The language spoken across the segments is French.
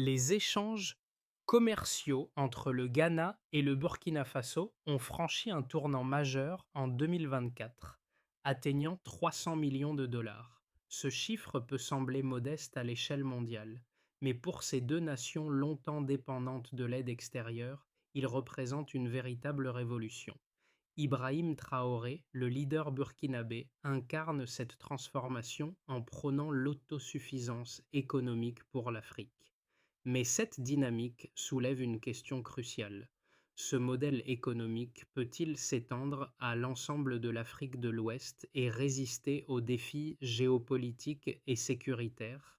Les échanges commerciaux entre le Ghana et le Burkina Faso ont franchi un tournant majeur en 2024, atteignant 300 millions de dollars. Ce chiffre peut sembler modeste à l'échelle mondiale, mais pour ces deux nations longtemps dépendantes de l'aide extérieure, il représente une véritable révolution. Ibrahim Traoré, le leader burkinabé, incarne cette transformation en prônant l'autosuffisance économique pour l'Afrique. Mais cette dynamique soulève une question cruciale. Ce modèle économique peut-il s'étendre à l'ensemble de l'Afrique de l'Ouest et résister aux défis géopolitiques et sécuritaires,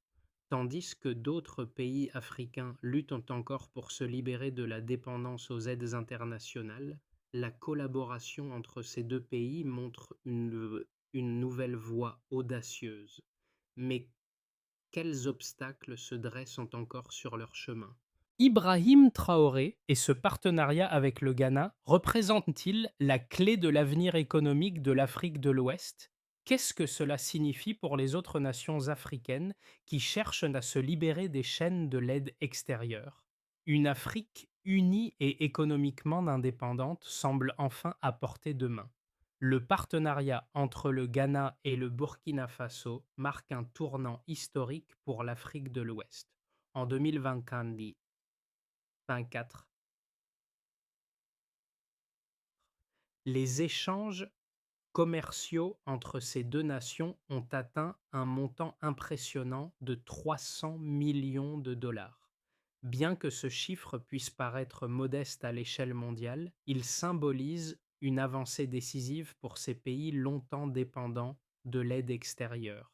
tandis que d'autres pays africains luttent encore pour se libérer de la dépendance aux aides internationales? La collaboration entre ces deux pays montre une nouvelle voie audacieuse. Mais quels obstacles se dressent encore sur leur chemin? Ibrahim Traoré et ce partenariat avec le Ghana représentent-ils la clé de l'avenir économique de l'Afrique de l'Ouest? Qu'est-ce que cela signifie pour les autres nations africaines qui cherchent à se libérer des chaînes de l'aide extérieure? Une Afrique unie et économiquement indépendante semble enfin à portée de main. Le partenariat entre le Ghana et le Burkina Faso marque un tournant historique pour l'Afrique de l'Ouest. En 2024, les échanges commerciaux entre ces deux nations ont atteint un montant impressionnant de 300 millions de dollars. Bien que ce chiffre puisse paraître modeste à l'échelle mondiale, il symbolise une avancée décisive pour ces pays longtemps dépendants de l'aide extérieure.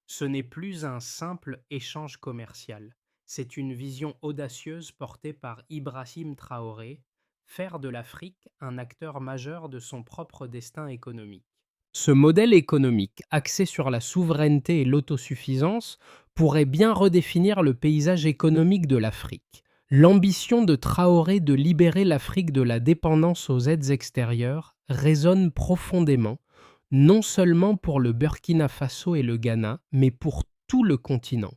Ce n'est plus un simple échange commercial, c'est une vision audacieuse portée par Ibrahim Traoré, faire de l'Afrique un acteur majeur de son propre destin économique. Ce modèle économique, axé sur la souveraineté et l'autosuffisance, pourrait bien redéfinir le paysage économique de l'Afrique. L'ambition de Traoré de libérer l'Afrique de la dépendance aux aides extérieures résonne profondément, non seulement pour le Burkina Faso et le Ghana, mais pour tout le continent.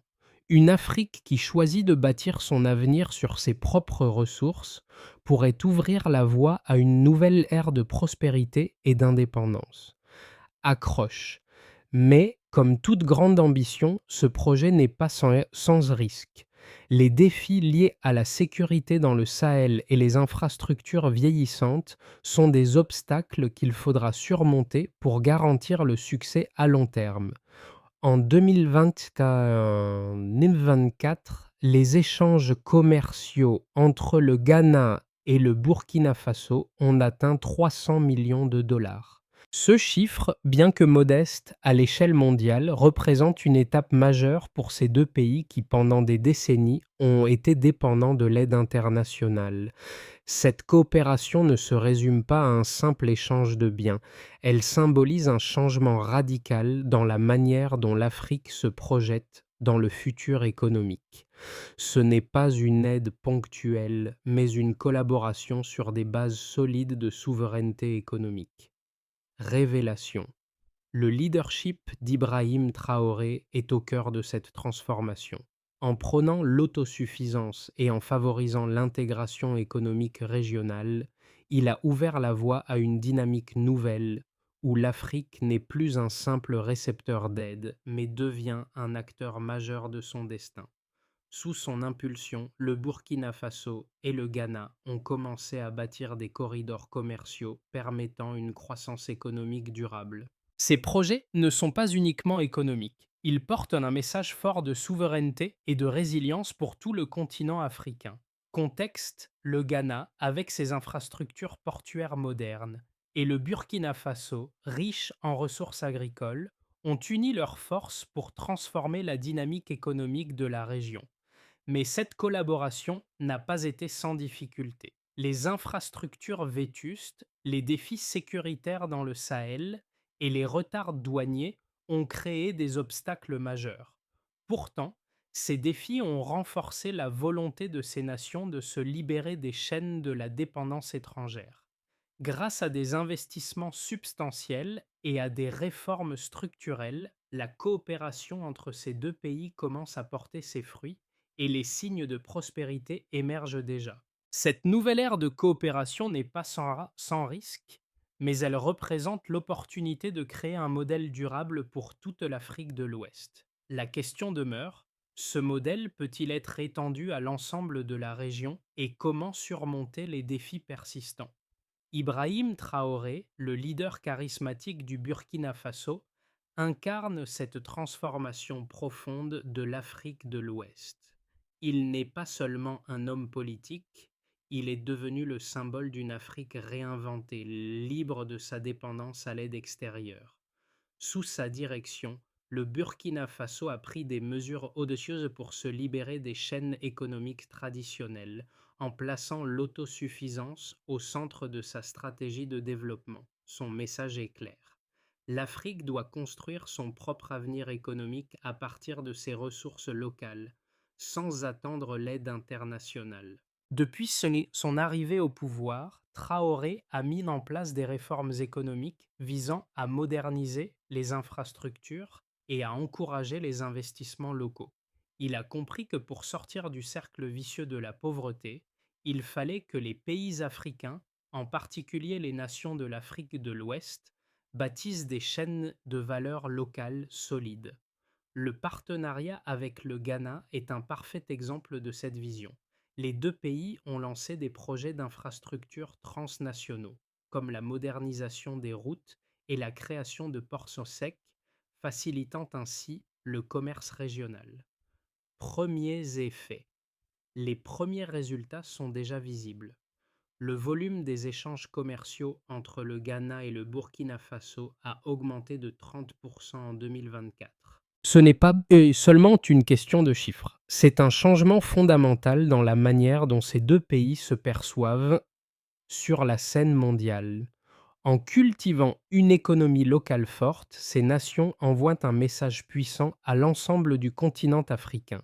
Une Afrique qui choisit de bâtir son avenir sur ses propres ressources pourrait ouvrir la voie à une nouvelle ère de prospérité et d'indépendance. Accroche. Mais, comme toute grande ambition, ce projet n'est pas sans risque. Les défis liés à la sécurité dans le Sahel et les infrastructures vieillissantes sont des obstacles qu'il faudra surmonter pour garantir le succès à long terme. En 2024, les échanges commerciaux entre le Ghana et le Burkina Faso ont atteint 300 millions de dollars. Ce chiffre, bien que modeste à l'échelle mondiale, représente une étape majeure pour ces deux pays qui, pendant des décennies, ont été dépendants de l'aide internationale. Cette coopération ne se résume pas à un simple échange de biens, elle symbolise un changement radical dans la manière dont l'Afrique se projette dans le futur économique. Ce n'est pas une aide ponctuelle, mais une collaboration sur des bases solides de souveraineté économique. Révélation. Le leadership d'Ibrahim Traoré est au cœur de cette transformation. En prônant l'autosuffisance et en favorisant l'intégration économique régionale, il a ouvert la voie à une dynamique nouvelle où l'Afrique n'est plus un simple récepteur d'aide, mais devient un acteur majeur de son destin. Sous son impulsion, le Burkina Faso et le Ghana ont commencé à bâtir des corridors commerciaux permettant une croissance économique durable. Ces projets ne sont pas uniquement économiques, ils portent un message fort de souveraineté et de résilience pour tout le continent africain. Contexte, le Ghana avec ses infrastructures portuaires modernes et le Burkina Faso, riche en ressources agricoles, ont uni leurs forces pour transformer la dynamique économique de la région. Mais cette collaboration n'a pas été sans difficulté. Les infrastructures vétustes, les défis sécuritaires dans le Sahel et les retards douaniers ont créé des obstacles majeurs. Pourtant, ces défis ont renforcé la volonté de ces nations de se libérer des chaînes de la dépendance étrangère. Grâce à des investissements substantiels et à des réformes structurelles, la coopération entre ces deux pays commence à porter ses fruits et les signes de prospérité émergent déjà. Cette nouvelle ère de coopération n'est pas sans risque, mais elle représente l'opportunité de créer un modèle durable pour toute l'Afrique de l'Ouest. La question demeure, ce modèle peut-il être étendu à l'ensemble de la région et comment surmonter les défis persistants? Ibrahim Traoré, le leader charismatique du Burkina Faso, incarne cette transformation profonde de l'Afrique de l'Ouest. Il n'est pas seulement un homme politique, il est devenu le symbole d'une Afrique réinventée, libre de sa dépendance à l'aide extérieure. Sous sa direction, le Burkina Faso a pris des mesures audacieuses pour se libérer des chaînes économiques traditionnelles, en plaçant l'autosuffisance au centre de sa stratégie de développement. Son message est clair. L'Afrique doit construire son propre avenir économique à partir de ses ressources locales, sans attendre l'aide internationale. Depuis son arrivée au pouvoir, Traoré a mis en place des réformes économiques visant à moderniser les infrastructures et à encourager les investissements locaux. Il a compris que pour sortir du cercle vicieux de la pauvreté, il fallait que les pays africains, en particulier les nations de l'Afrique de l'Ouest, bâtissent des chaînes de valeur locales solides. Le partenariat avec le Ghana est un parfait exemple de cette vision. Les deux pays ont lancé des projets d'infrastructures transnationaux, comme la modernisation des routes et la création de ports secs, facilitant ainsi le commerce régional. Premiers effets. Les premiers résultats sont déjà visibles. Le volume des échanges commerciaux entre le Ghana et le Burkina Faso a augmenté de 30% en 2024. Ce n'est pas seulement une question de chiffres, c'est un changement fondamental dans la manière dont ces deux pays se perçoivent sur la scène mondiale. En cultivant une économie locale forte, ces nations envoient un message puissant à l'ensemble du continent africain.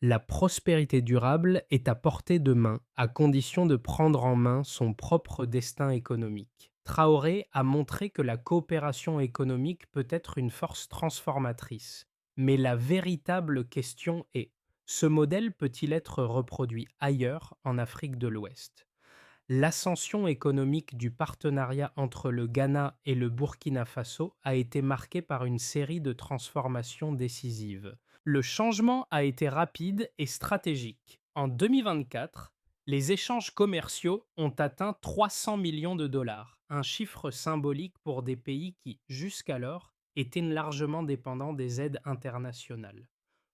La prospérité durable est à portée de main, à condition de prendre en main son propre destin économique. Traoré a montré que la coopération économique peut être une force transformatrice. Mais la véritable question est, ce modèle peut-il être reproduit ailleurs en Afrique de l'Ouest? L'ascension économique du partenariat entre le Ghana et le Burkina Faso a été marquée par une série de transformations décisives. Le changement a été rapide et stratégique. En 2024, les échanges commerciaux ont atteint 300 millions de dollars, un chiffre symbolique pour des pays qui, jusqu'alors, étaient largement dépendants des aides internationales.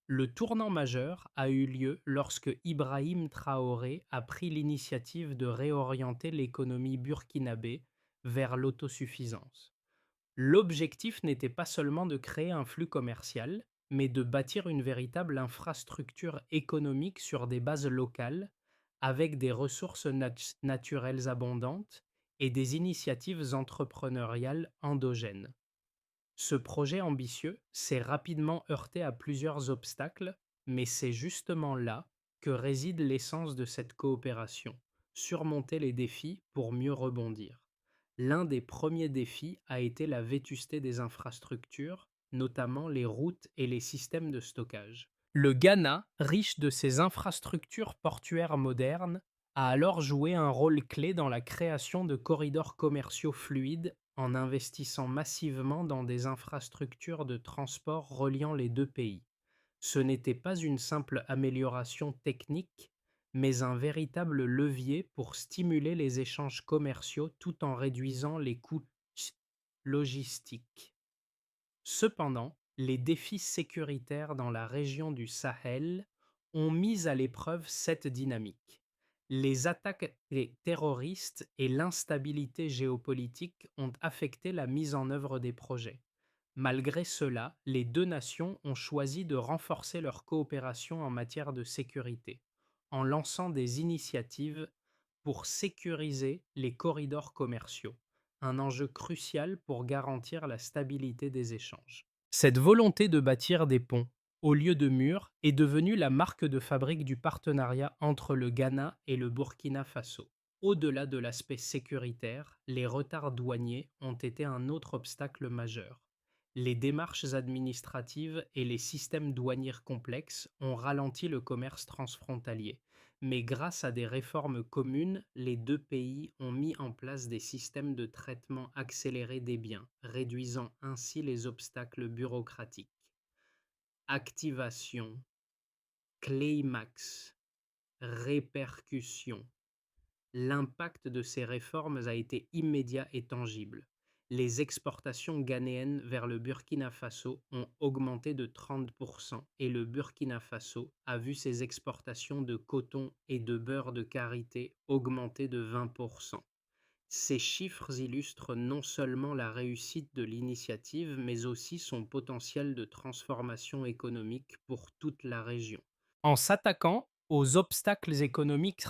Le tournant majeur a eu lieu lorsque Ibrahim Traoré a pris l'initiative de réorienter l'économie burkinabé vers l'autosuffisance. L'objectif n'était pas seulement de créer un flux commercial, mais de bâtir une véritable infrastructure économique sur des bases locales, avec des ressources naturelles abondantes et des initiatives entrepreneuriales endogènes. Ce projet ambitieux s'est rapidement heurté à plusieurs obstacles, mais c'est justement là que réside l'essence de cette coopération, surmonter les défis pour mieux rebondir. L'un des premiers défis a été la vétusté des infrastructures, notamment les routes et les systèmes de stockage. Le Ghana, riche de ses infrastructures portuaires modernes, a alors joué un rôle clé dans la création de corridors commerciaux fluides en investissant massivement dans des infrastructures de transport reliant les deux pays. Ce n'était pas une simple amélioration technique, mais un véritable levier pour stimuler les échanges commerciaux tout en réduisant les coûts logistiques. Cependant, les défis sécuritaires dans la région du Sahel ont mis à l'épreuve cette dynamique. Les attaques terroristes et l'instabilité géopolitique ont affecté la mise en œuvre des projets. Malgré cela, les deux nations ont choisi de renforcer leur coopération en matière de sécurité, en lançant des initiatives pour sécuriser les corridors commerciaux, un enjeu crucial pour garantir la stabilité des échanges. Cette volonté de bâtir des ponts au lieu de murs est devenue la marque de fabrique du partenariat entre le Ghana et le Burkina Faso. Au-delà de l'aspect sécuritaire, les retards douaniers ont été un autre obstacle majeur. Les démarches administratives et les systèmes douaniers complexes ont ralenti le commerce transfrontalier, mais grâce à des réformes communes, les deux pays ont mis en place des systèmes de traitement accéléré des biens, réduisant ainsi les obstacles bureaucratiques. Activation, climax, répercussions. L'impact de ces réformes a été immédiat et tangible. Les exportations ghanéennes vers le Burkina Faso ont augmenté de 30% et le Burkina Faso a vu ses exportations de coton et de beurre de karité augmenter de 20%. Ces chiffres illustrent non seulement la réussite de l'initiative, mais aussi son potentiel de transformation économique pour toute la région. En s'attaquant aux obstacles économiques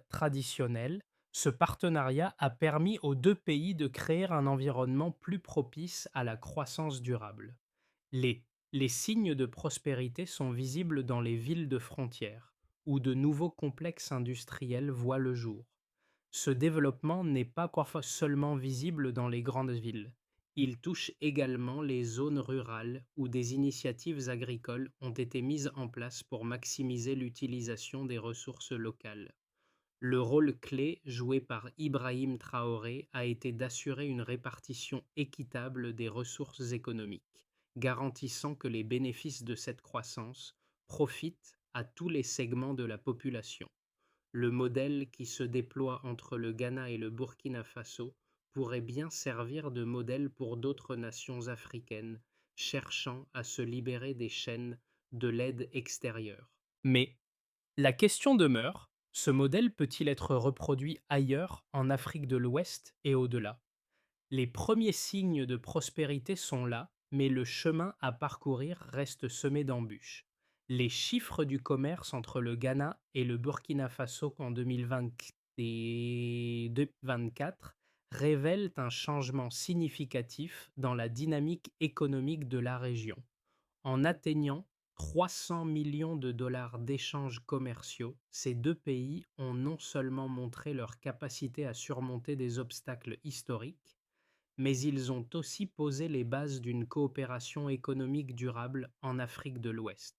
traditionnels, ce partenariat a permis aux deux pays de créer un environnement plus propice à la croissance durable. Les signes de prospérité sont visibles dans les villes de frontières, où de nouveaux complexes industriels voient le jour. Ce développement n'est pas parfois seulement visible dans les grandes villes. Il touche également les zones rurales où des initiatives agricoles ont été mises en place pour maximiser l'utilisation des ressources locales. Le rôle clé joué par Ibrahim Traoré a été d'assurer une répartition équitable des ressources économiques, garantissant que les bénéfices de cette croissance profitent à tous les segments de la population. Le modèle qui se déploie entre le Ghana et le Burkina Faso pourrait bien servir de modèle pour d'autres nations africaines cherchant à se libérer des chaînes de l'aide extérieure. Mais la question demeure, ce modèle peut-il être reproduit ailleurs en Afrique de l'Ouest et au-delà? Les premiers signes de prospérité sont là, mais le chemin à parcourir reste semé d'embûches. Les chiffres du commerce entre le Ghana et le Burkina Faso en 2020 et 2024 révèlent un changement significatif dans la dynamique économique de la région. En atteignant 300 millions de dollars d'échanges commerciaux, ces deux pays ont non seulement montré leur capacité à surmonter des obstacles historiques, mais ils ont aussi posé les bases d'une coopération économique durable en Afrique de l'Ouest.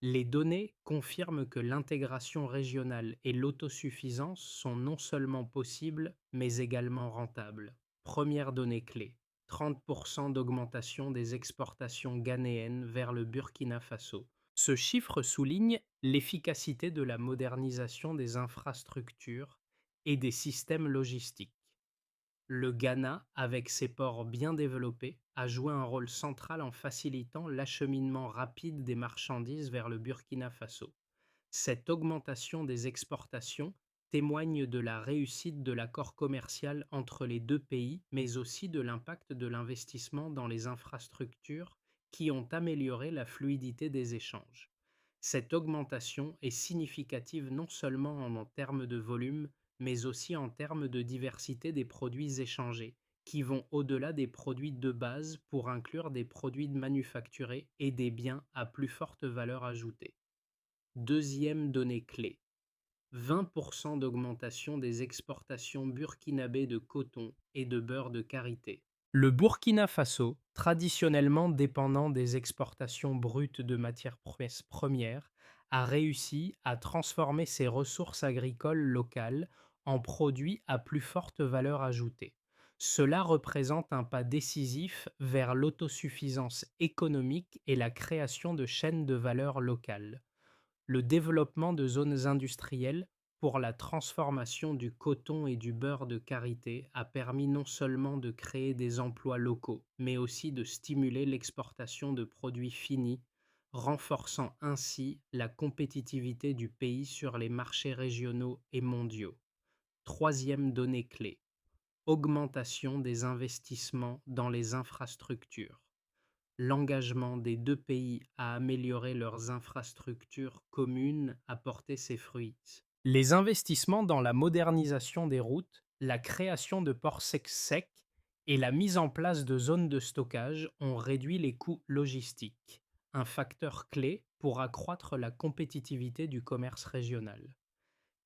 Les données confirment que l'intégration régionale et l'autosuffisance sont non seulement possibles, mais également rentables. Première donnée clé, 30% d'augmentation des exportations ghanéennes vers le Burkina Faso. Ce chiffre souligne l'efficacité de la modernisation des infrastructures et des systèmes logistiques. Le Ghana, avec ses ports bien développés, a joué un rôle central en facilitant l'acheminement rapide des marchandises vers le Burkina Faso. Cette augmentation des exportations témoigne de la réussite de l'accord commercial entre les deux pays, mais aussi de l'impact de l'investissement dans les infrastructures qui ont amélioré la fluidité des échanges. Cette augmentation est significative non seulement en termes de volume, mais aussi en termes de diversité des produits échangés, qui vont au-delà des produits de base pour inclure des produits manufacturés et des biens à plus forte valeur ajoutée. Deuxième donnée clé, 20% d'augmentation des exportations burkinabées de coton et de beurre de karité. Le Burkina Faso, traditionnellement dépendant des exportations brutes de matières premières, a réussi à transformer ses ressources agricoles locales en produits à plus forte valeur ajoutée. Cela représente un pas décisif vers l'autosuffisance économique et la création de chaînes de valeur locales. Le développement de zones industrielles pour la transformation du coton et du beurre de karité a permis non seulement de créer des emplois locaux, mais aussi de stimuler l'exportation de produits finis, renforçant ainsi la compétitivité du pays sur les marchés régionaux et mondiaux. Troisième donnée clé, augmentation des investissements dans les infrastructures. L'engagement des deux pays à améliorer leurs infrastructures communes a porté ses fruits. Les investissements dans la modernisation des routes, la création de ports secs et la mise en place de zones de stockage ont réduit les coûts logistiques, un facteur clé pour accroître la compétitivité du commerce régional.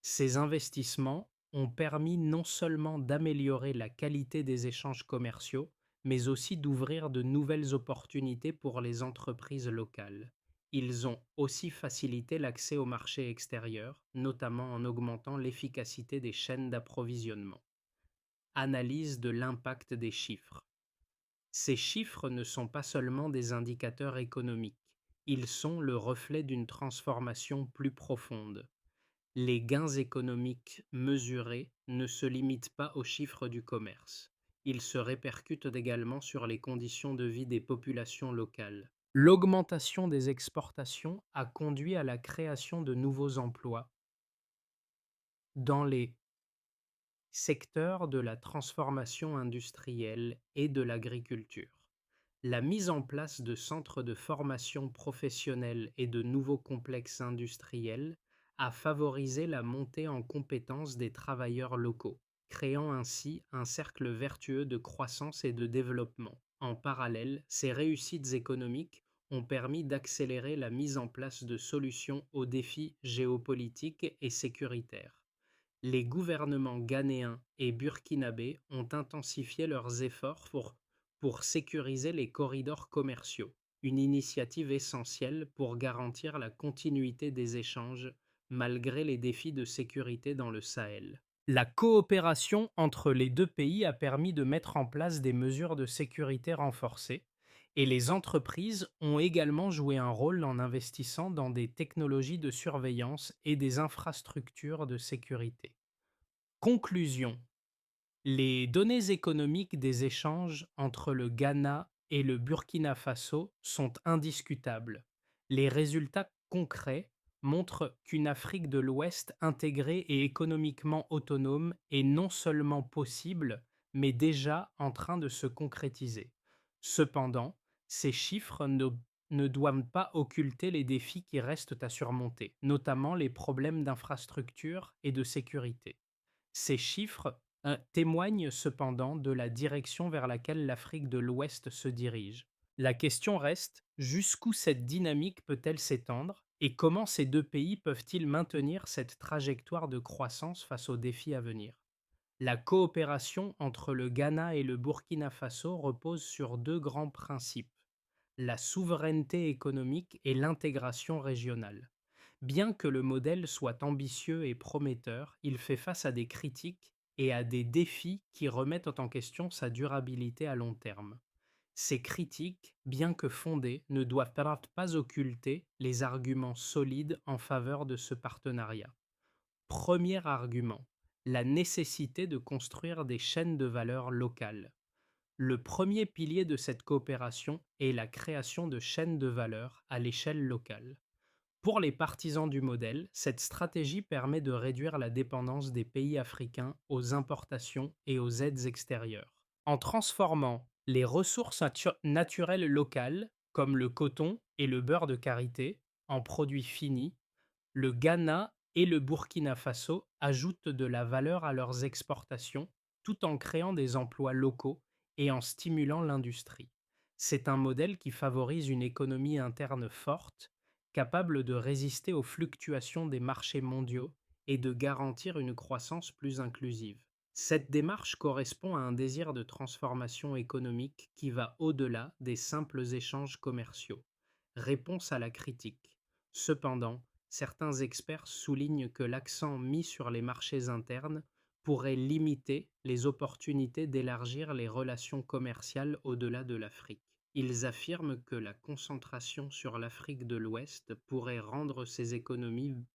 Ces investissements ont permis non seulement d'améliorer la qualité des échanges commerciaux, mais aussi d'ouvrir de nouvelles opportunités pour les entreprises locales. Ils ont aussi facilité l'accès au marché extérieur, notamment en augmentant l'efficacité des chaînes d'approvisionnement. Analyse de l'impact des chiffres. Ces chiffres ne sont pas seulement des indicateurs économiques, ils sont le reflet d'une transformation plus profonde. Les gains économiques mesurés ne se limitent pas aux chiffres du commerce. Ils se répercutent également sur les conditions de vie des populations locales. L'augmentation des exportations a conduit à la création de nouveaux emplois dans les secteurs de la transformation industrielle et de l'agriculture. La mise en place de centres de formation professionnelle et de nouveaux complexes industriels a favorisé la montée en compétences des travailleurs locaux, créant ainsi un cercle vertueux de croissance et de développement. En parallèle, ces réussites économiques ont permis d'accélérer la mise en place de solutions aux défis géopolitiques et sécuritaires. Les gouvernements ghanéens et burkinabés ont intensifié leurs efforts pour sécuriser les corridors commerciaux, une initiative essentielle pour garantir la continuité des échanges malgré les défis de sécurité dans le Sahel. La coopération entre les deux pays a permis de mettre en place des mesures de sécurité renforcées, et les entreprises ont également joué un rôle en investissant dans des technologies de surveillance et des infrastructures de sécurité. Conclusion. Les données économiques des échanges entre le Ghana et le Burkina Faso sont indiscutables. Les résultats concrets montrent qu'une Afrique de l'Ouest intégrée et économiquement autonome est non seulement possible, mais déjà en train de se concrétiser. Cependant, ces chiffres ne doivent pas occulter les défis qui restent à surmonter, notamment les problèmes d'infrastructure et de sécurité. Ces chiffres témoignent cependant de la direction vers laquelle l'Afrique de l'Ouest se dirige. La question reste, jusqu'où cette dynamique peut-elle s'étendre et comment ces deux pays peuvent-ils maintenir cette trajectoire de croissance face aux défis à venir? La coopération entre le Ghana et le Burkina Faso repose sur deux grands principes: la souveraineté économique et l'intégration régionale. Bien que le modèle soit ambitieux et prometteur, il fait face à des critiques et à des défis qui remettent en question sa durabilité à long terme. Ces critiques, bien que fondées, ne doivent pas occulter les arguments solides en faveur de ce partenariat. Premier argument, la nécessité de construire des chaînes de valeur locales. Le premier pilier de cette coopération est la création de chaînes de valeur à l'échelle locale. Pour les partisans du modèle, cette stratégie permet de réduire la dépendance des pays africains aux importations et aux aides extérieures. En transformant les ressources naturelles locales, comme le coton et le beurre de karité, en produits finis, le Ghana et le Burkina Faso ajoutent de la valeur à leurs exportations tout en créant des emplois locaux et en stimulant l'industrie. C'est un modèle qui favorise une économie interne forte, capable de résister aux fluctuations des marchés mondiaux et de garantir une croissance plus inclusive. Cette démarche correspond à un désir de transformation économique qui va au-delà des simples échanges commerciaux. Réponse à la critique. Cependant, certains experts soulignent que l'accent mis sur les marchés internes pourrait limiter les opportunités d'élargir les relations commerciales au-delà de l'Afrique. Ils affirment que la concentration sur l'Afrique de l'Ouest pourrait rendre ces économies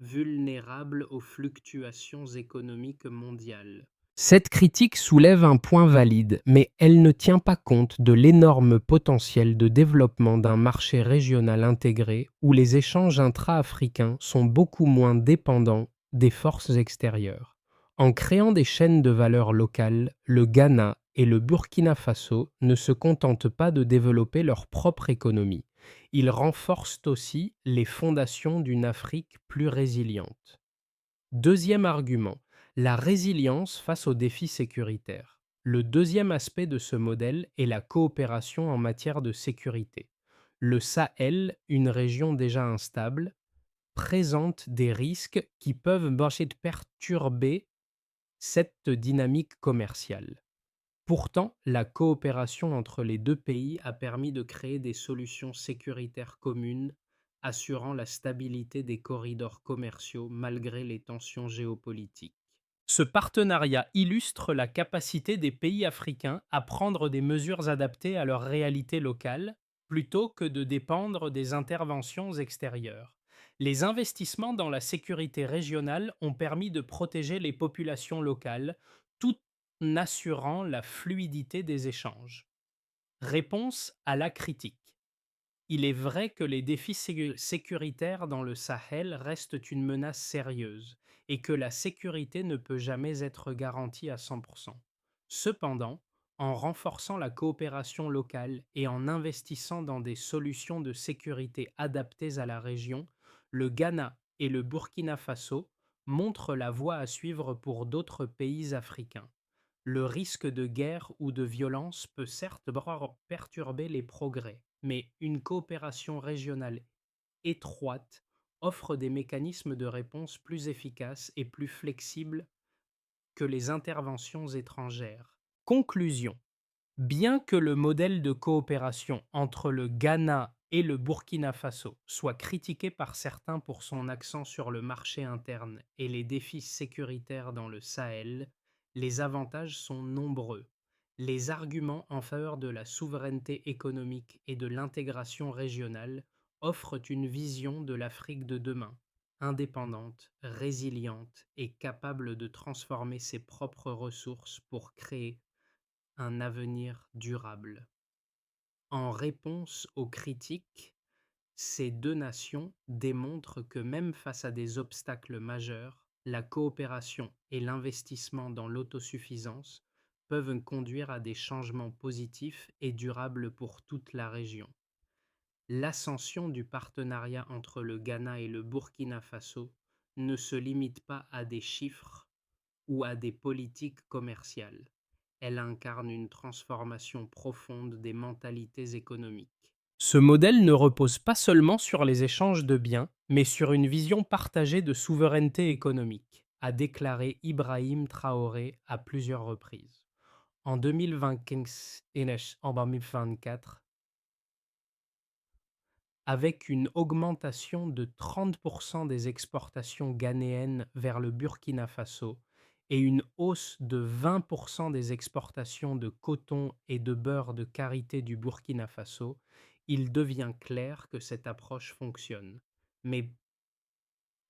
vulnérables aux fluctuations économiques mondiales. Cette critique soulève un point valide, mais elle ne tient pas compte de l'énorme potentiel de développement d'un marché régional intégré où les échanges intra-africains sont beaucoup moins dépendants des forces extérieures. En créant des chaînes de valeur locales, le Ghana et le Burkina Faso ne se contentent pas de développer leur propre économie. Ils renforcent aussi les fondations d'une Afrique plus résiliente. Deuxième argument, la résilience face aux défis sécuritaires. Le deuxième aspect de ce modèle est la coopération en matière de sécurité. Le Sahel, une région déjà instable, présente des risques qui peuvent perturber cette dynamique commerciale. Pourtant, la coopération entre les 2 pays a permis de créer des solutions sécuritaires communes, assurant la stabilité des corridors commerciaux malgré les tensions géopolitiques. Ce partenariat illustre la capacité des pays africains à prendre des mesures adaptées à leur réalité locale, plutôt que de dépendre des interventions extérieures. Les investissements dans la sécurité régionale ont permis de protéger les populations locales, tout en assurant la fluidité des échanges. Réponse à la critique. Il est vrai que les défis sécuritaires dans le Sahel restent une menace sérieuse et que la sécurité ne peut jamais être garantie à 100%. Cependant, en renforçant la coopération locale et en investissant dans des solutions de sécurité adaptées à la région, le Ghana et le Burkina Faso montrent la voie à suivre pour d'autres pays africains. Le risque de guerre ou de violence peut certes perturber les progrès, mais une coopération régionale étroite offre des mécanismes de réponse plus efficaces et plus flexibles que les interventions étrangères. Conclusion. Bien que le modèle de coopération entre le Ghana et le Burkina Faso soit critiqué par certains pour son accent sur le marché interne et les défis sécuritaires dans le Sahel, les avantages sont nombreux. Les arguments en faveur de la souveraineté économique et de l'intégration régionale offrent une vision de l'Afrique de demain, indépendante, résiliente et capable de transformer ses propres ressources pour créer un avenir durable. En réponse aux critiques, ces 2 nations démontrent que même face à des obstacles majeurs, la coopération et l'investissement dans l'autosuffisance peuvent conduire à des changements positifs et durables pour toute la région. L'ascension du partenariat entre le Ghana et le Burkina Faso ne se limite pas à des chiffres ou à des politiques commerciales. Elle incarne une transformation profonde des mentalités économiques. Ce modèle ne repose pas seulement sur les échanges de biens, mais sur une vision partagée de souveraineté économique, a déclaré Ibrahim Traoré à plusieurs reprises. En 2024, avec une augmentation de 30% des exportations ghanéennes vers le Burkina Faso et une hausse de 20% des exportations de coton et de beurre de karité du Burkina Faso, il devient clair que cette approche fonctionne. Mais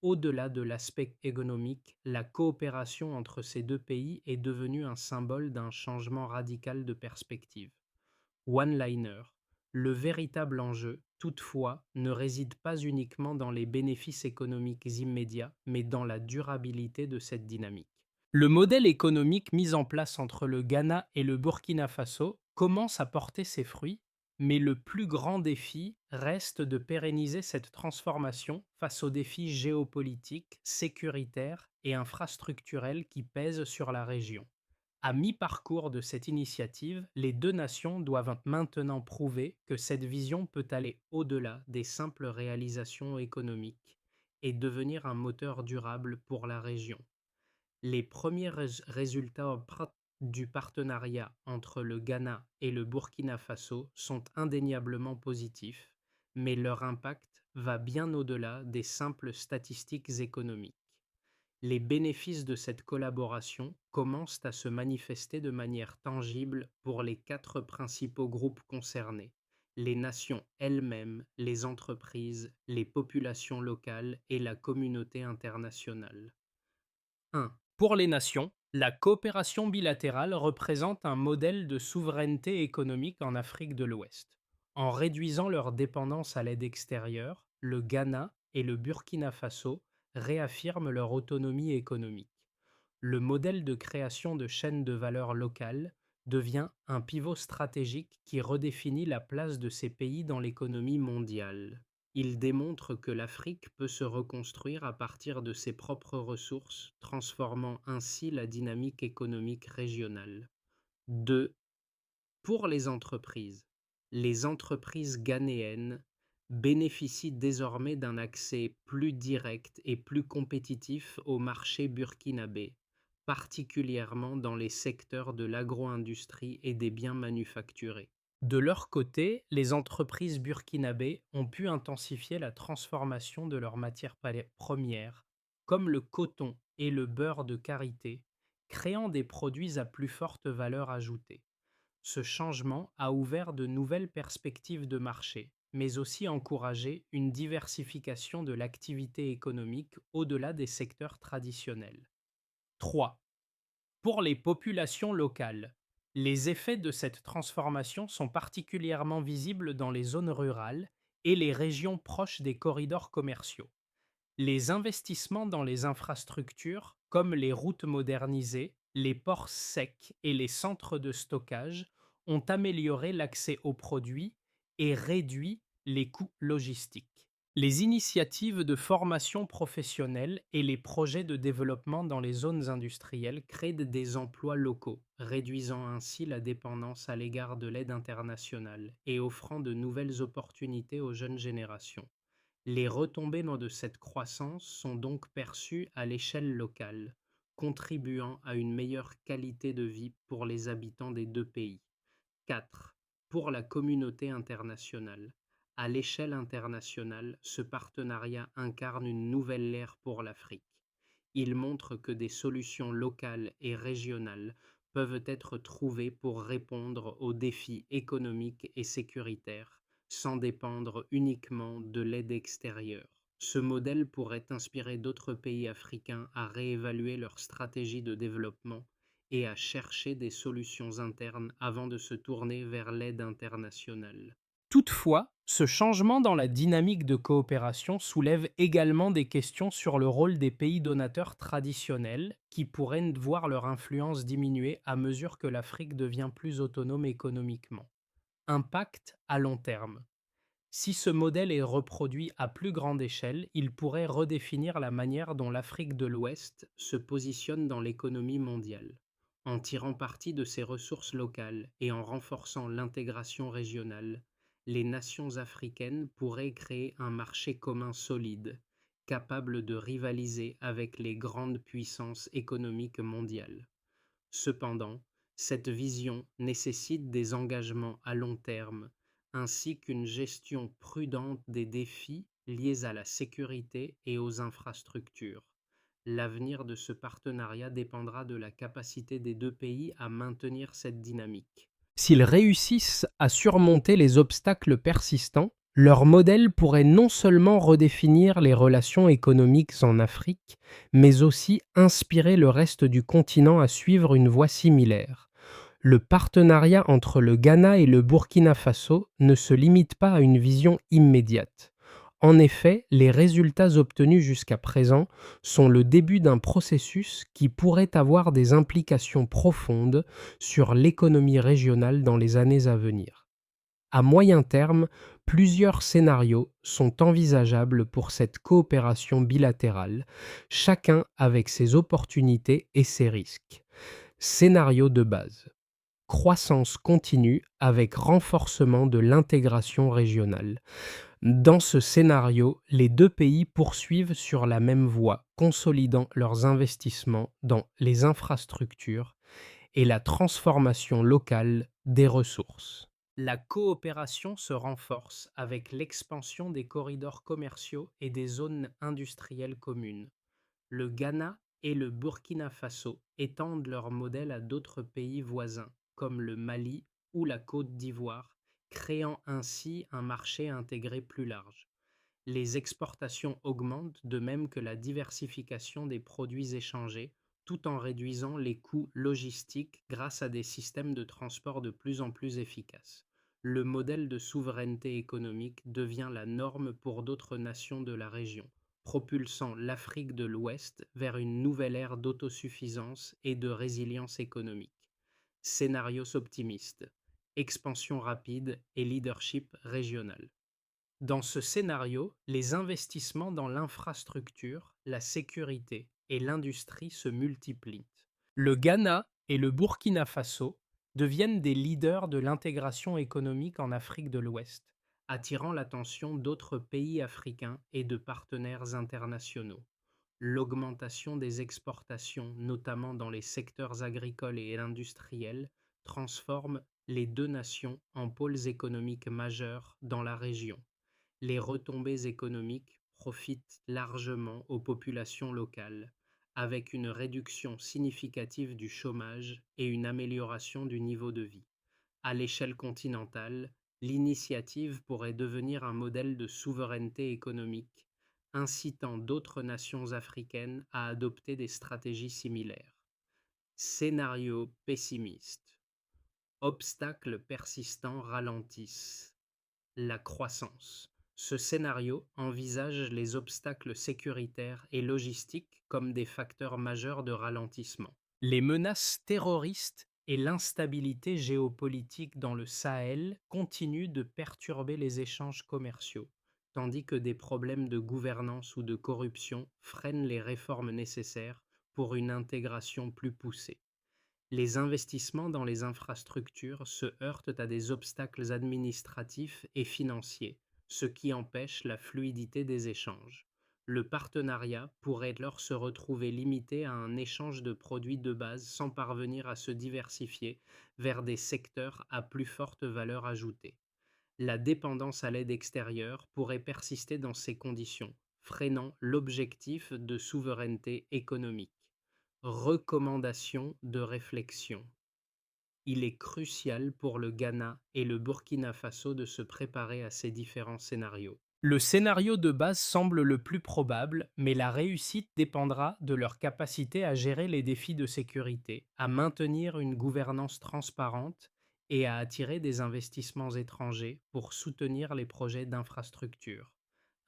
au-delà de l'aspect économique, la coopération entre ces 2 pays est devenue un symbole d'un changement radical de perspective. One-liner. Le véritable enjeu, toutefois, ne réside pas uniquement dans les bénéfices économiques immédiats, mais dans la durabilité de cette dynamique. Le modèle économique mis en place entre le Ghana et le Burkina Faso commence à porter ses fruits, mais le plus grand défi reste de pérenniser cette transformation face aux défis géopolitiques, sécuritaires et infrastructurels qui pèsent sur la région. À mi-parcours de cette initiative, les 2 nations doivent maintenant prouver que cette vision peut aller au-delà des simples réalisations économiques et devenir un moteur durable pour la région. Les premiers résultats du partenariat entre le Ghana et le Burkina Faso sont indéniablement positifs, mais leur impact va bien au-delà des simples statistiques économiques. Les bénéfices de cette collaboration commencent à se manifester de manière tangible pour les 4 principaux groupes concernés: les nations elles-mêmes, les entreprises, les populations locales et la communauté internationale. 1. Pour les nations, la coopération bilatérale représente un modèle de souveraineté économique en Afrique de l'Ouest. En réduisant leur dépendance à l'aide extérieure, le Ghana et le Burkina Faso réaffirment leur autonomie économique. Le modèle de création de chaînes de valeur locales devient un pivot stratégique qui redéfinit la place de ces pays dans l'économie mondiale. Il démontre que l'Afrique peut se reconstruire à partir de ses propres ressources, transformant ainsi la dynamique économique régionale. 2. Pour les entreprises ghanéennes bénéficient désormais d'un accès plus direct et plus compétitif au marché burkinabé, particulièrement dans les secteurs de l'agro-industrie et des biens manufacturés. De leur côté, les entreprises burkinabées ont pu intensifier la transformation de leurs matières premières, comme le coton et le beurre de karité, créant des produits à plus forte valeur ajoutée. Ce changement a ouvert de nouvelles perspectives de marché, mais aussi encouragé une diversification de l'activité économique au-delà des secteurs traditionnels. 3. Pour les populations locales, les effets de cette transformation sont particulièrement visibles dans les zones rurales et les régions proches des corridors commerciaux. Les investissements dans les infrastructures, comme les routes modernisées, les ports secs et les centres de stockage, ont amélioré l'accès aux produits et réduit les coûts logistiques. Les initiatives de formation professionnelle et les projets de développement dans les zones industrielles créent des emplois locaux, réduisant ainsi la dépendance à l'égard de l'aide internationale et offrant de nouvelles opportunités aux jeunes générations. Les retombées de cette croissance sont donc perçues à l'échelle locale, contribuant à une meilleure qualité de vie pour les habitants des deux pays. 4. Pour la communauté internationale. À l'échelle internationale, ce partenariat incarne une nouvelle ère pour l'Afrique. Il montre que des solutions locales et régionales peuvent être trouvées pour répondre aux défis économiques et sécuritaires, sans dépendre uniquement de l'aide extérieure. Ce modèle pourrait inspirer d'autres pays africains à réévaluer leur stratégie de développement et à chercher des solutions internes avant de se tourner vers l'aide internationale. Toutefois, ce changement dans la dynamique de coopération soulève également des questions sur le rôle des pays donateurs traditionnels qui pourraient voir leur influence diminuer à mesure que l'Afrique devient plus autonome économiquement. Impact à long terme. Si ce modèle est reproduit à plus grande échelle, il pourrait redéfinir la manière dont l'Afrique de l'Ouest se positionne dans l'économie mondiale. En tirant parti de ses ressources locales et en renforçant l'intégration régionale, les nations africaines pourraient créer un marché commun solide, capable de rivaliser avec les grandes puissances économiques mondiales. Cependant, cette vision nécessite des engagements à long terme, ainsi qu'une gestion prudente des défis liés à la sécurité et aux infrastructures. L'avenir de ce partenariat dépendra de la capacité des deux pays à maintenir cette dynamique. S'ils réussissent à surmonter les obstacles persistants, leur modèle pourrait non seulement redéfinir les relations économiques en Afrique, mais aussi inspirer le reste du continent à suivre une voie similaire. Le partenariat entre le Ghana et le Burkina Faso ne se limite pas à une vision immédiate. En effet, les résultats obtenus jusqu'à présent sont le début d'un processus qui pourrait avoir des implications profondes sur l'économie régionale dans les années à venir. À moyen terme, plusieurs scénarios sont envisageables pour cette coopération bilatérale, chacun avec ses opportunités et ses risques. Scénario de base. Croissance continue avec renforcement de l'intégration régionale. Dans ce scénario, les deux pays poursuivent sur la même voie, consolidant leurs investissements dans les infrastructures et la transformation locale des ressources. La coopération se renforce avec l'expansion des corridors commerciaux et des zones industrielles communes. Le Ghana et le Burkina Faso étendent leur modèle à d'autres pays voisins, comme le Mali ou la Côte d'Ivoire, créant ainsi un marché intégré plus large. Les exportations augmentent de même que la diversification des produits échangés, tout en réduisant les coûts logistiques grâce à des systèmes de transport de plus en plus efficaces. Le modèle de souveraineté économique devient la norme pour d'autres nations de la région, propulsant l'Afrique de l'Ouest vers une nouvelle ère d'autosuffisance et de résilience économique. Scénarios optimistes, expansion rapide et leadership régional. Dans ce scénario, les investissements dans l'infrastructure, la sécurité et l'industrie se multiplient. Le Ghana et le Burkina Faso deviennent des leaders de l'intégration économique en Afrique de l'Ouest, attirant l'attention d'autres pays africains et de partenaires internationaux. L'augmentation des exportations, notamment dans les secteurs agricoles et industriels, transforme les deux nations en pôles économiques majeurs dans la région. Les retombées économiques profitent largement aux populations locales, avec une réduction significative du chômage et une amélioration du niveau de vie. À l'échelle continentale, l'initiative pourrait devenir un modèle de souveraineté économique, incitant d'autres nations africaines à adopter des stratégies similaires. Scénario pessimiste. Obstacles persistants ralentissent la croissance. Ce scénario envisage les obstacles sécuritaires et logistiques comme des facteurs majeurs de ralentissement. Les menaces terroristes et l'instabilité géopolitique dans le Sahel continuent de perturber les échanges commerciaux, tandis que des problèmes de gouvernance ou de corruption freinent les réformes nécessaires pour une intégration plus poussée. Les investissements dans les infrastructures se heurtent à des obstacles administratifs et financiers, ce qui empêche la fluidité des échanges. Le partenariat pourrait alors se retrouver limité à un échange de produits de base sans parvenir à se diversifier vers des secteurs à plus forte valeur ajoutée. La dépendance à l'aide extérieure pourrait persister dans ces conditions, freinant l'objectif de souveraineté économique. Recommandations de réflexion. Il est crucial pour le Ghana et le Burkina Faso de se préparer à ces différents scénarios. Le scénario de base semble le plus probable, mais la réussite dépendra de leur capacité à gérer les défis de sécurité, à maintenir une gouvernance transparente et à attirer des investissements étrangers pour soutenir les projets d'infrastructure.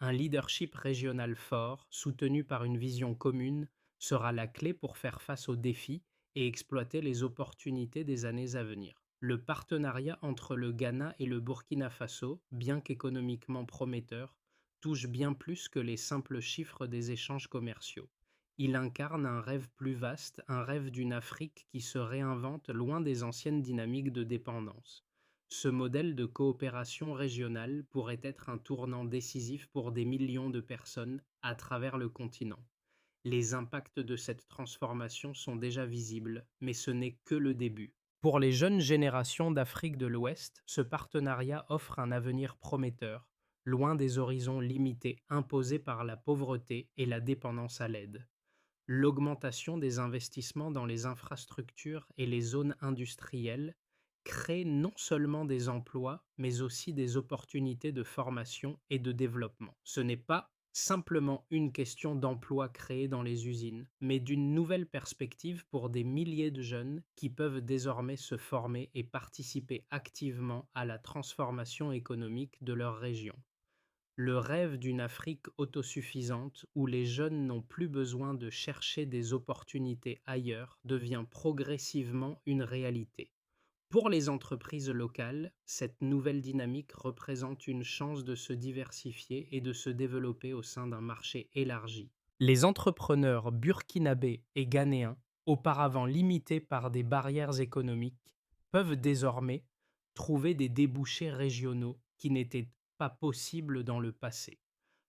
Un leadership régional fort, soutenu par une vision commune, sera la clé pour faire face aux défis et exploiter les opportunités des années à venir. Le partenariat entre le Ghana et le Burkina Faso, bien qu'économiquement prometteur, touche bien plus que les simples chiffres des échanges commerciaux. Il incarne un rêve plus vaste, un rêve d'une Afrique qui se réinvente loin des anciennes dynamiques de dépendance. Ce modèle de coopération régionale pourrait être un tournant décisif pour des millions de personnes à travers le continent. Les impacts de cette transformation sont déjà visibles, mais ce n'est que le début. Pour les jeunes générations d'Afrique de l'Ouest, ce partenariat offre un avenir prometteur, loin des horizons limités imposés par la pauvreté et la dépendance à l'aide. L'augmentation des investissements dans les infrastructures et les zones industrielles crée non seulement des emplois, mais aussi des opportunités de formation et de développement. Ce n'est pas simplement une question d'emploi créé dans les usines, mais d'une nouvelle perspective pour des milliers de jeunes qui peuvent désormais se former et participer activement à la transformation économique de leur région. Le rêve d'une Afrique autosuffisante où les jeunes n'ont plus besoin de chercher des opportunités ailleurs devient progressivement une réalité. Pour les entreprises locales, cette nouvelle dynamique représente une chance de se diversifier et de se développer au sein d'un marché élargi. Les entrepreneurs burkinabés et ghanéens, auparavant limités par des barrières économiques, peuvent désormais trouver des débouchés régionaux qui n'étaient pas possibles dans le passé.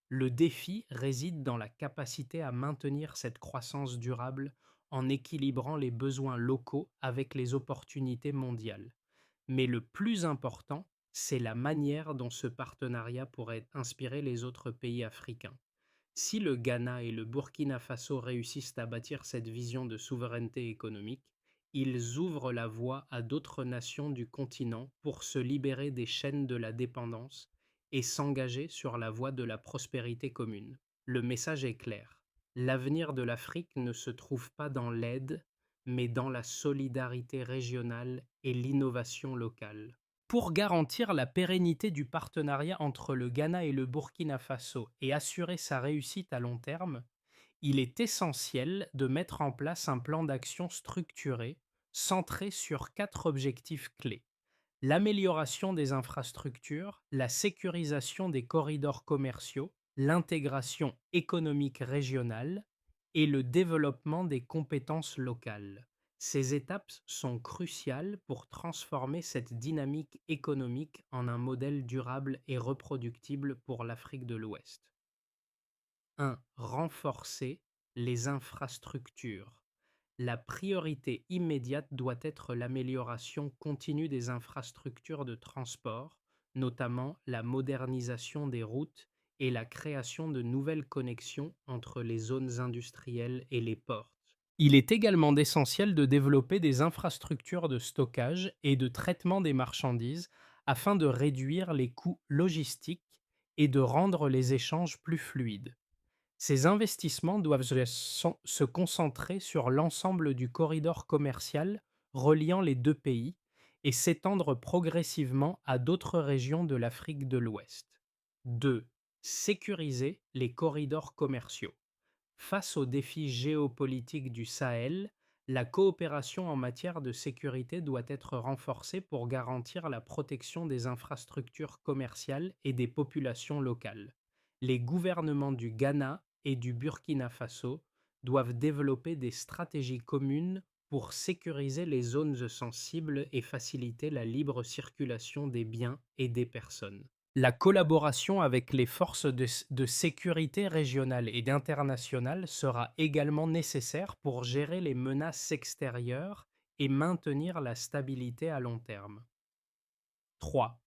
Le défi réside dans la capacité à maintenir cette croissance durable en équilibrant les besoins locaux avec les opportunités mondiales. Mais le plus important, c'est la manière dont ce partenariat pourrait inspirer les autres pays africains. Si le Ghana et le Burkina Faso réussissent à bâtir cette vision de souveraineté économique, ils ouvrent la voie à d'autres nations du continent pour se libérer des chaînes de la dépendance et s'engager sur la voie de la prospérité commune. Le message est clair. L'avenir de l'Afrique ne se trouve pas dans l'aide, mais dans la solidarité régionale et l'innovation locale. Pour garantir la pérennité du partenariat entre le Ghana et le Burkina Faso et assurer sa réussite à long terme, il est essentiel de mettre en place un plan d'action structuré, centré sur 4 objectifs clés: l'amélioration des infrastructures, la sécurisation des corridors commerciaux, l'intégration économique régionale et le développement des compétences locales. Ces étapes sont cruciales pour transformer cette dynamique économique en un modèle durable et reproductible pour l'Afrique de l'Ouest. 1. Renforcer Les infrastructures. La priorité immédiate doit être l'amélioration continue des infrastructures de transport, notamment la modernisation des routes et la création de nouvelles connexions entre les zones industrielles et les ports. Il est également essentiel de développer des infrastructures de stockage et de traitement des marchandises afin de réduire les coûts logistiques et de rendre les échanges plus fluides. Ces investissements doivent se concentrer sur l'ensemble du corridor commercial reliant les deux pays et s'étendre progressivement à d'autres régions de l'Afrique de l'Ouest. 2. Sécuriser les corridors commerciaux. Face aux défis géopolitiques du Sahel, la coopération en matière de sécurité doit être renforcée pour garantir la protection des infrastructures commerciales et des populations locales. Les gouvernements du Ghana et du Burkina Faso doivent développer des stratégies communes pour sécuriser les zones sensibles et faciliter la libre circulation des biens et des personnes. La collaboration avec les forces de sécurité régionales et internationales sera également nécessaire pour gérer les menaces extérieures et maintenir la stabilité à long terme. 3.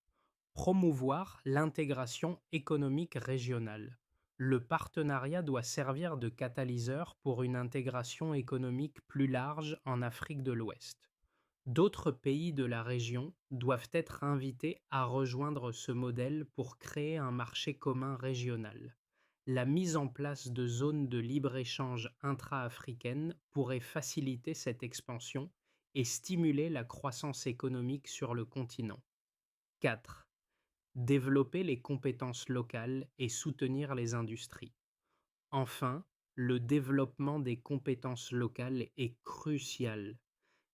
Promouvoir l'intégration économique régionale. Le partenariat doit servir de catalyseur pour une intégration économique plus large en Afrique de l'Ouest. D'autres pays de la région doivent être invités à rejoindre ce modèle pour créer un marché commun régional. La mise en place de zones de libre-échange intra-africaines pourrait faciliter cette expansion et stimuler la croissance économique sur le continent. 4. Développer les compétences locales et soutenir les industries. Enfin, le développement des compétences locales est crucial.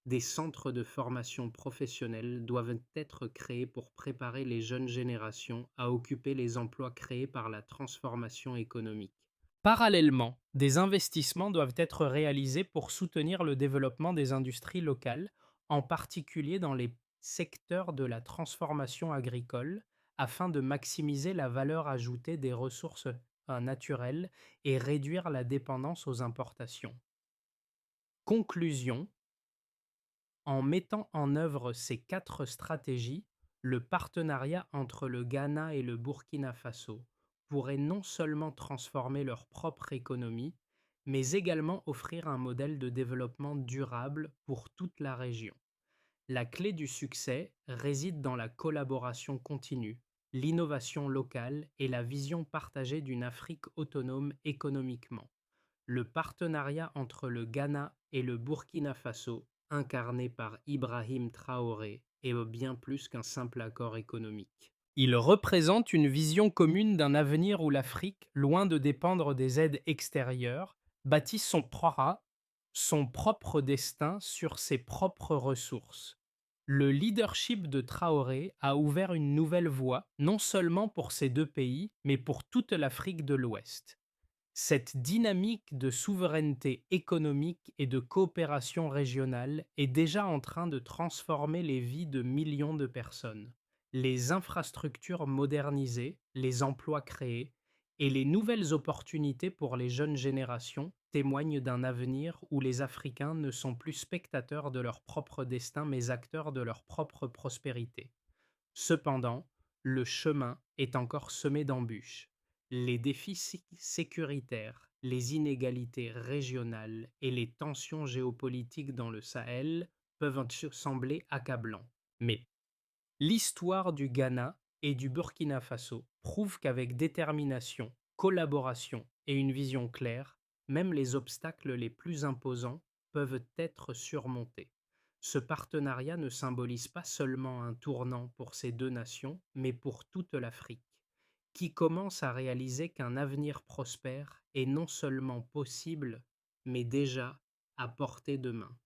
Des centres de formation professionnelle doivent être créés pour préparer les jeunes générations à occuper les emplois créés par la transformation économique. Parallèlement, des investissements doivent être réalisés pour soutenir le développement des industries locales, en particulier dans les secteurs de la transformation agricole, afin de maximiser la valeur ajoutée des ressources naturelles et réduire la dépendance aux importations. Conclusion. En mettant en œuvre ces 4 stratégies, le partenariat entre le Ghana et le Burkina Faso pourrait non seulement transformer leur propre économie, mais également offrir un modèle de développement durable pour toute la région. La clé du succès réside dans la collaboration continue, l'innovation locale et la vision partagée d'une Afrique autonome économiquement. Le partenariat entre le Ghana et le Burkina Faso, incarné par Ibrahim Traoré, est bien plus qu'un simple accord économique. Il représente une vision commune d'un avenir où l'Afrique, loin de dépendre des aides extérieures, bâtit son propre destin sur ses propres ressources. Le leadership de Traoré a ouvert une nouvelle voie, non seulement pour ces deux pays, mais pour toute l'Afrique de l'Ouest. Cette dynamique de souveraineté économique et de coopération régionale est déjà en train de transformer les vies de millions de personnes. Les infrastructures modernisées, les emplois créés et les nouvelles opportunités pour les jeunes générations témoignent d'un avenir où les Africains ne sont plus spectateurs de leur propre destin mais acteurs de leur propre prospérité. Cependant, le chemin est encore semé d'embûches. Les défis sécuritaires, les inégalités régionales et les tensions géopolitiques dans le Sahel peuvent sembler accablants. Mais l'histoire du Ghana et du Burkina Faso prouve qu'avec détermination, collaboration et une vision claire, même les obstacles les plus imposants peuvent être surmontés. Ce partenariat ne symbolise pas seulement un tournant pour ces deux nations, mais pour toute l'Afrique, qui commence à réaliser qu'un avenir prospère est non seulement possible, mais déjà à portée de main.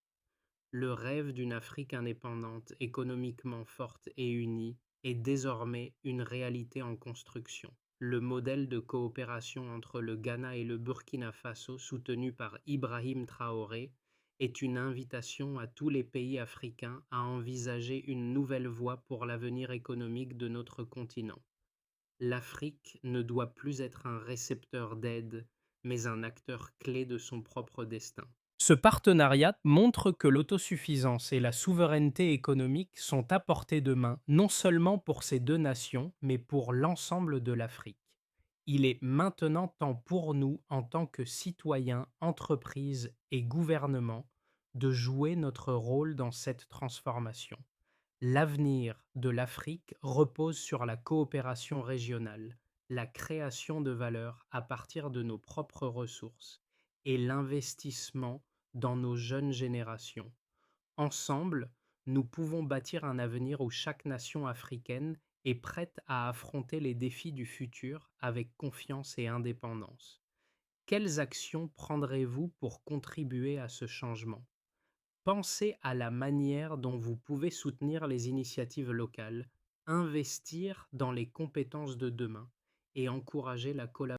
Le rêve d'une Afrique indépendante, économiquement forte et unie est désormais une réalité en construction. Le modèle de coopération entre le Ghana et le Burkina Faso, soutenu par Ibrahim Traoré, est une invitation à tous les pays africains à envisager une nouvelle voie pour l'avenir économique de notre continent. L'Afrique ne doit plus être un récepteur d'aide, mais un acteur clé de son propre destin. Ce partenariat montre que l'autosuffisance et la souveraineté économique sont à portée de main, non seulement pour ces deux nations, mais pour l'ensemble de l'Afrique. Il est maintenant temps pour nous, en tant que citoyens, entreprises et gouvernements, de jouer notre rôle dans cette transformation. L'avenir de l'Afrique repose sur la coopération régionale, la création de valeur à partir de nos propres ressources et l'investissement dans nos jeunes générations. Ensemble, nous pouvons bâtir un avenir où chaque nation africaine est prête à affronter les défis du futur avec confiance et indépendance. Quelles actions prendrez-vous pour contribuer à ce changement? Pensez à la manière dont vous pouvez soutenir les initiatives locales, investir dans les compétences de demain et encourager la collaboration